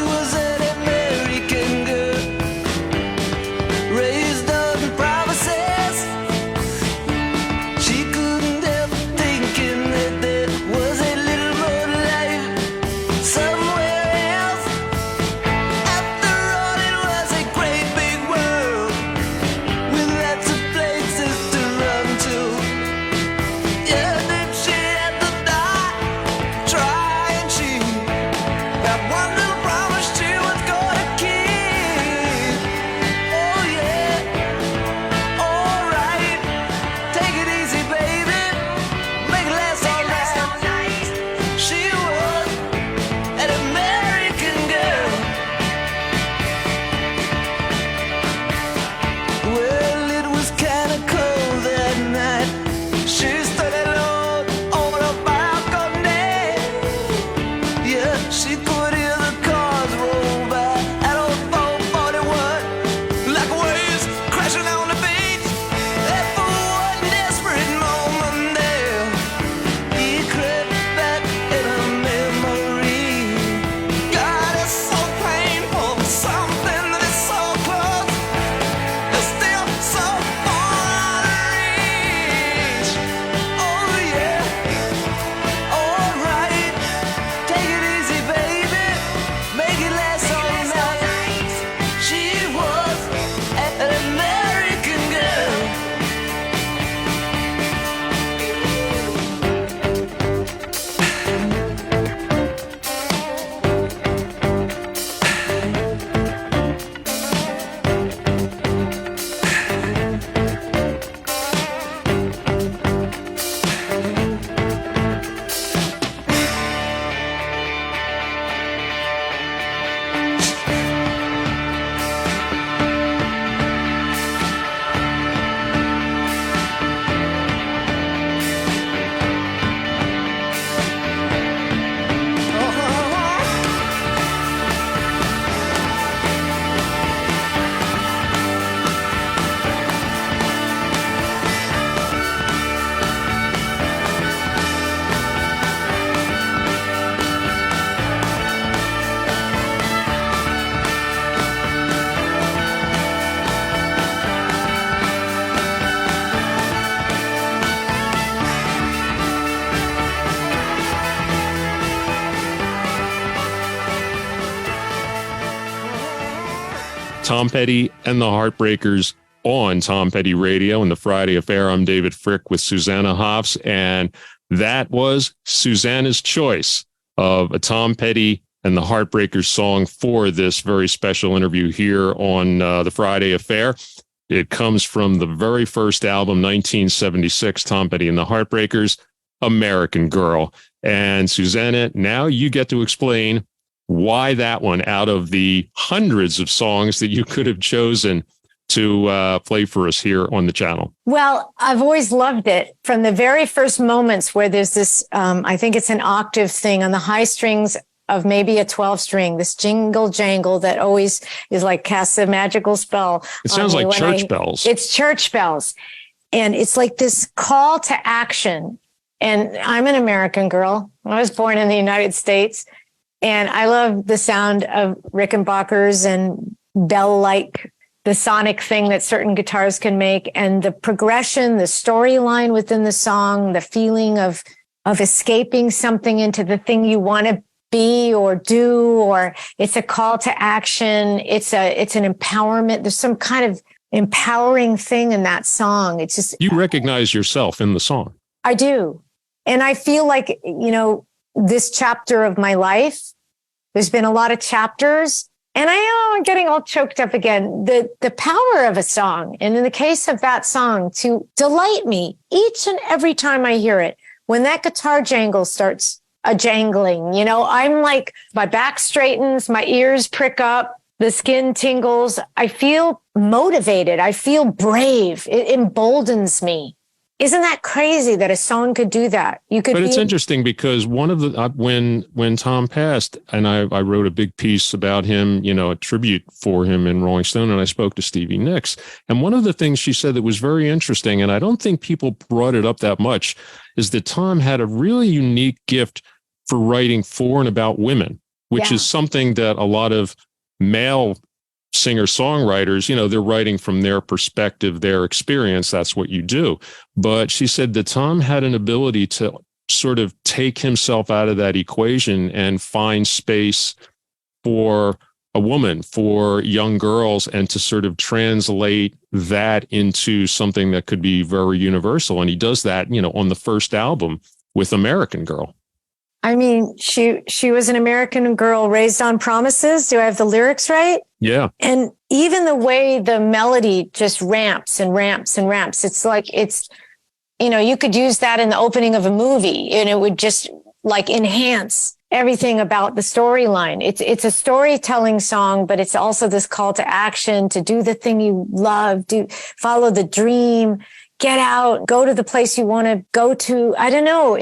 was an American girl, raised on promises. She couldn't help thinking that there was a little more life somewhere else. After all, it was a great big world with lots of places to run to. Yeah, then she had to die trying. She got one little promise she was gonna keep. Oh yeah, alright. Take it easy, baby. Make it last all night. She was an American girl. Well, it was kinda cold that night. She stood alone on a balcony. Yeah, she could hear the cars roll by at old 441, like waves crashing on the beach. And for one desperate moment there, he crept back in her memory. God, it's so painful, something that is so close, it's still so far out of reach. Oh yeah, alright. Take it easy, baby. Make it last all night. She was an American girl. Tom Petty and the Heartbreakers on Tom Petty Radio and the Friday Affair. I'm David Fricke with Susanna Hoffs, and that was Susanna's choice of a Tom Petty and the Heartbreakers song for this very special interview here on the Friday Affair. It comes from the very first album, 1976, Tom Petty and the Heartbreakers, American Girl. And Susanna, now you get to explain why that one out of the hundreds of songs that you could have chosen to play for us here on the channel. Well, I've always loved it from the very first moments where there's this, I think it's an octave thing on the high strings of maybe a 12 string, this jingle jangle that always is like casts a magical spell. It sounds like church bells. It's church bells. And it's like this call to action. And I'm an American girl. I was born in the United States. And I love the sound of Rickenbackers and bell-like, the sonic thing that certain guitars can make, and the progression, the storyline within the song, the feeling of escaping something into the thing you want to be or do, or it's a call to action. It's an empowerment. There's some kind of empowering thing in that song. It's just, you recognize yourself in the song. I do. And I feel like, this chapter of my life, there's been a lot of chapters, and I'm getting all choked up again. The power of a song, and in the case of that song, to delight me each and every time I hear it. When that guitar jangle starts a jangling, I'm like, my back straightens, my ears prick up, the skin tingles. I feel motivated. I feel brave. It emboldens me. Isn't that crazy that a song could do that? But it's interesting because one of the when Tom passed, and I wrote a big piece about him, a tribute for him in Rolling Stone, and I spoke to Stevie Nicks. And one of the things she said that was very interesting, and I don't think people brought it up that much, is that Tom had a really unique gift for writing for and about women, which Yeah. is something that a lot of male singer-songwriters, they're writing from their perspective, their experience. That's what you do. But she said that Tom had an ability to sort of take himself out of that equation and find space for a woman, for young girls, and to sort of translate that into something that could be very universal. And he does that, on the first album with American Girl. I mean, she was an American girl raised on promises. Do I have the lyrics right? Yeah. And even the way the melody just ramps and ramps and ramps, it's like you could use that in the opening of a movie and it would just like enhance everything about the storyline. It's a storytelling song, but it's also this call to action, to do the thing you love, follow the dream, get out, go to the place you want to go to. I don't know.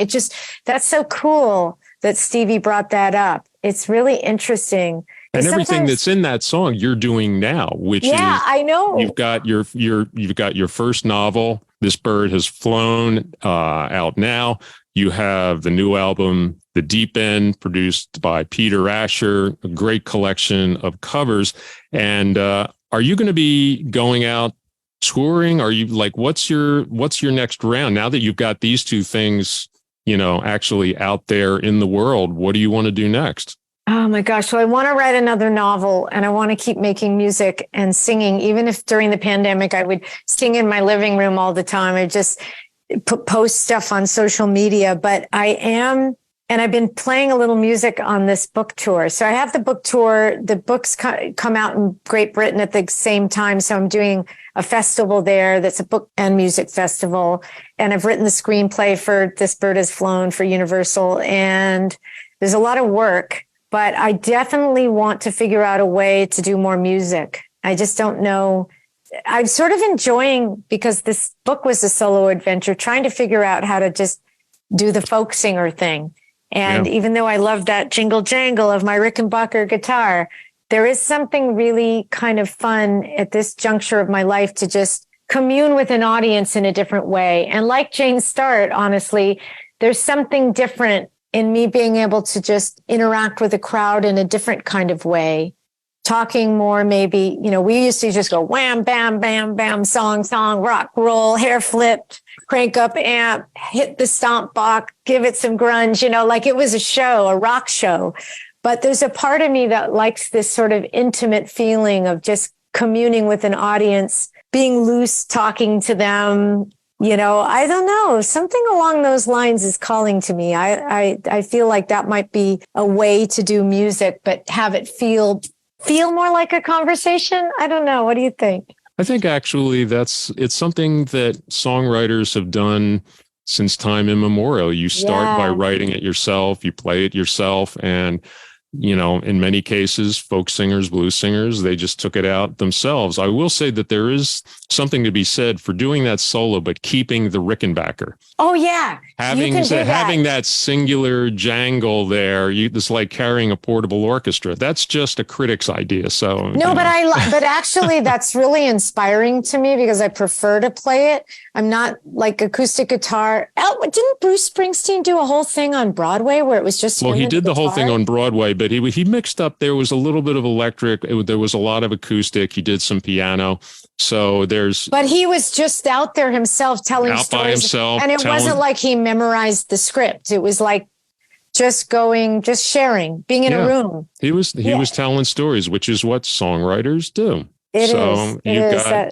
That's so cool that Stevie brought that up. It's really interesting. And everything that's in that song you're doing now, which is, I know. You've got your first novel, This Bird Has Flown, out now. You have the new album, The Deep End, produced by Peter Asher, a great collection of covers. And are you going to be going out touring? Are you like, what's your next round now that you've got these two things, actually out there in the world? What do you want to do next? Oh my gosh. So I want to write another novel and I want to keep making music and singing. Even if during the pandemic, I would sing in my living room all the time. I just post stuff on social media, but and I've been playing a little music on this book tour. So I have the book tour. The books come out in Great Britain at the same time. So I'm doing a festival there that's a book and music festival. And I've written the screenplay for This Bird Has Flown for Universal. And there's a lot of work, but I definitely want to figure out a way to do more music. I just don't know. I'm sort of enjoying, because this book was a solo adventure, trying to figure out how to just do the folk singer thing. And even though I love that jingle jangle of my Rickenbacker guitar, there is something really kind of fun at this juncture of my life to just commune with an audience in a different way. And like Jane Start, honestly, there's something different in me being able to just interact with a crowd in a different kind of way. Talking more, maybe, we used to just go wham, bam, bam, bam, song, rock, roll, hair flipped, crank up amp, hit the stomp box, give it some grunge, like it was a show, a rock show. But there's a part of me that likes this sort of intimate feeling of just communing with an audience, being loose, talking to them. I don't know. Something along those lines is calling to me. I feel like that might be a way to do music, but have it feel more like a conversation. I don't know. What do you think? I think actually it's something that songwriters have done since time immemorial. You start by writing it yourself, you play it yourself, and in many cases, folk singers, blues singers, they just took it out themselves. I will say that there is something to be said for doing that solo, but keeping the Rickenbacker. Oh, yeah. Having that singular jangle there, it's like carrying a portable orchestra. That's just a critic's idea. So no, but actually, that's really inspiring to me because I prefer to play it. I'm not like acoustic guitar. Didn't Bruce Springsteen do a whole thing on Broadway where it was just? Well, he did the whole thing on Broadway, but he mixed up. There was a little bit of electric. There was a lot of acoustic. He did some piano. So but he was just out there himself telling stories by himself, and it wasn't like he memorized the script. It was like just sharing, being in a room. He was telling stories, which is what songwriters do. The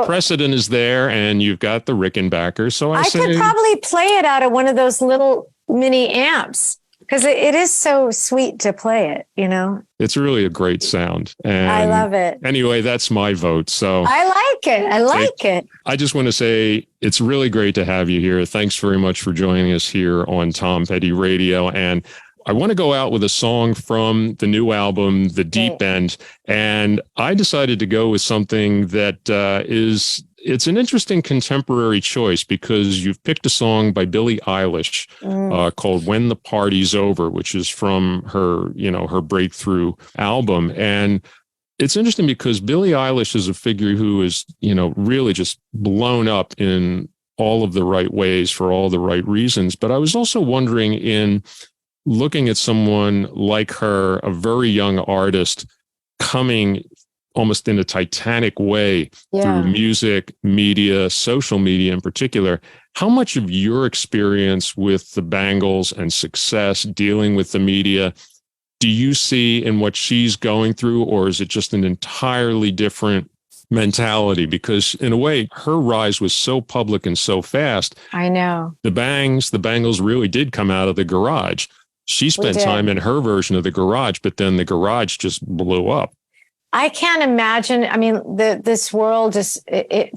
precedent is there, and you've got the Rickenbacker. So I could probably play it out of one of those little mini amps. Because it is so sweet to play it, It's really a great sound. And I love it. Anyway, that's my vote. So I like it. I just want to say it's really great to have you here. Thanks very much for joining us here on Tom Petty Radio. And I want to go out with a song from the new album, The Deep End. And I decided to go with something that it's an interesting contemporary choice because you've picked a song by Billie Eilish called When the Party's Over, which is from her, her breakthrough album. And it's interesting because Billie Eilish is a figure who is, really just blown up in all of the right ways for all the right reasons. But I was also wondering in looking at someone like her, a very young artist, coming almost in a titanic way through music, media, social media in particular, how much of your experience with the Bangles and success dealing with the media do you see in what she's going through, or is it just an entirely different mentality? Because in a way, her rise was so public and so fast. I know. The Bangles really did come out of the garage. She spent time in her version of the garage, but then the garage just blew up. I can't imagine. I mean, this world is,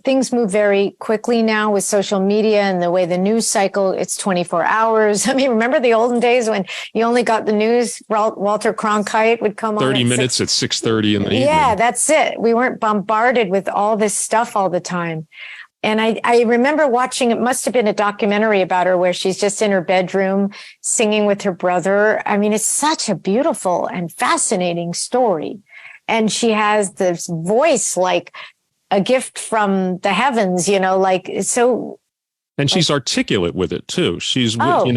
things move very quickly now with social media and the way the news cycle, it's 24 hours. I mean, remember the olden days when you only got the news, Walter Cronkite would come on 30 minutes at 6:30 in the evening. Yeah, that's it. We weren't bombarded with all this stuff all the time. And I remember watching, it must have been a documentary about her where she's just in her bedroom singing with her brother. I mean, it's such a beautiful and fascinating story. And she has this voice like a gift from the heavens, you know, like so. And she's articulate with it too. She's,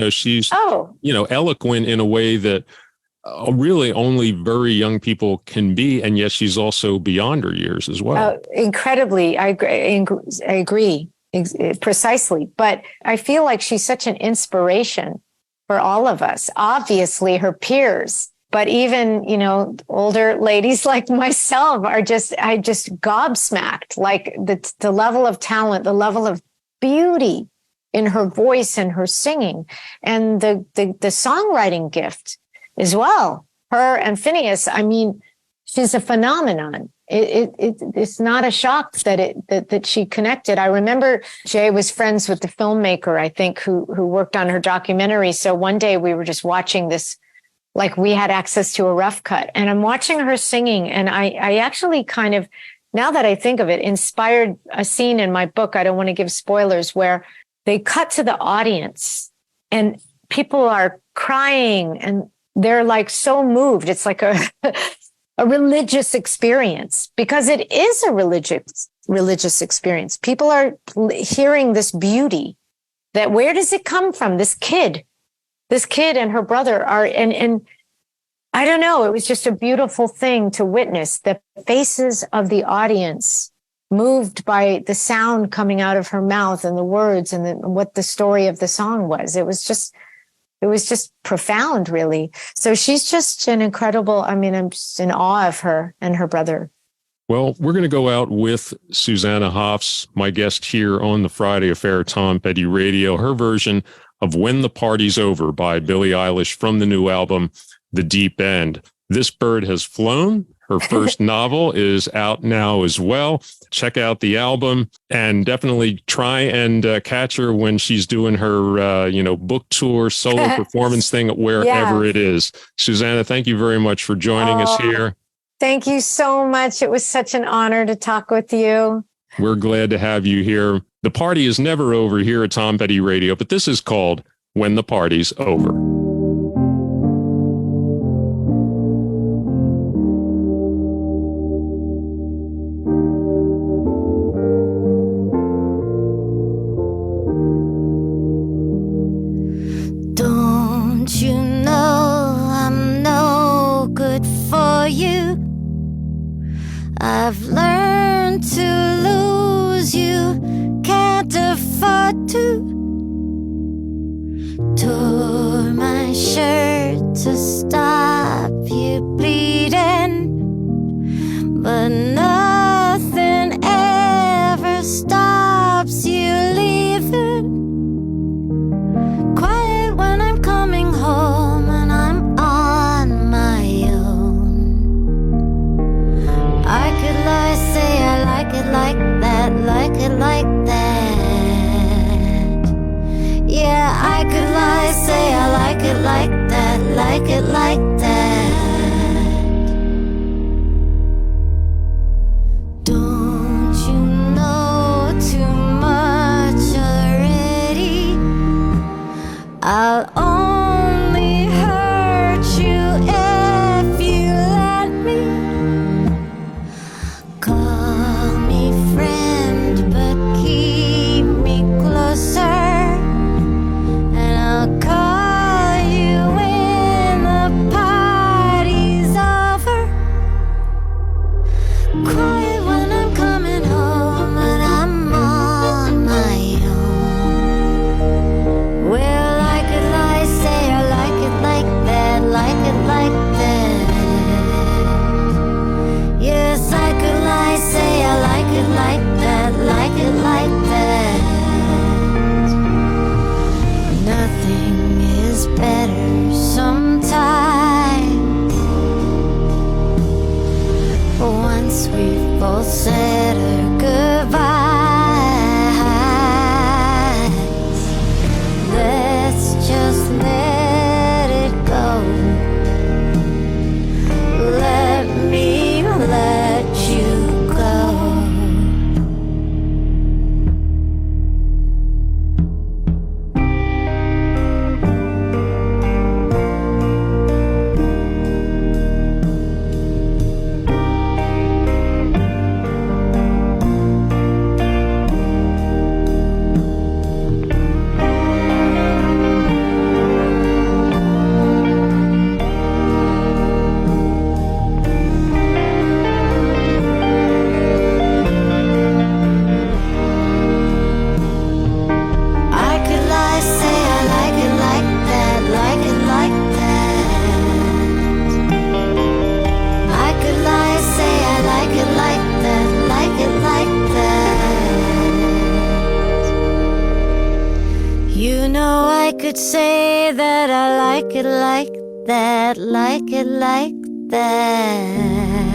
she's eloquent in a way that really only very young people can be. And yet she's also beyond her years as well. Incredibly. I agree precisely. But I feel like she's such an inspiration for all of us. Obviously, her peers. But even, older ladies like myself I just gobsmacked, like the level of talent, the level of beauty in her voice and her singing, and the songwriting gift as well. Her and Phineas, I mean, she's a phenomenon. It's not a shock that she connected. I remember Jay was friends with the filmmaker, I think, who worked on her documentary. So one day we were just watching this. Like we had access to a rough cut, and I'm watching her singing. And I actually kind of, now that I think of it, inspired a scene in my book. I don't want to give spoilers, where they cut to the audience and people are crying and they're like so moved. It's like a religious experience, because it is a religious experience. People are hearing this beauty that, where does it come from? This kid and her brother are, and I don't know, it was just a beautiful thing to witness the faces of the audience moved by the sound coming out of her mouth and the words and what the story of the song was. It was just profound, really. So she's just an incredible, I mean, I'm just in awe of her and her brother. Well, we're going to go out with Susanna Hoffs, my guest here on the Friday Affair, Tom Petty Radio, her version of When the Party's Over by Billie Eilish from the new album, The Deep End. This Bird Has Flown. Her first novel is out now as well. Check out the album and definitely try and catch her when she's doing her, book tour, solo performance thing, wherever it is. Susanna, thank you very much for joining us here. Thank you so much. It was such an honor to talk with you. We're glad to have you here. The party is never over here at Tom Petty Radio, but this is called When the Party's Over. Don't you know I'm no good for you? I've learned to lose you. Can't afford to. Tore my shirt to stop you bleeding, but nothing ever stops you leaving. Quiet when I'm coming home and I'm on my own. I could lie, say I like it like that, like it like that. Yeah, I could lie, say I like it like that, like it like that. Don't you know too much already? I'll only hurt you if you let me. Call me friend, but keep me closer. And I'll call you when we've both said our goodbyes. Let's just let it go. Let me let you go. Could say that I like it like that, like it like that.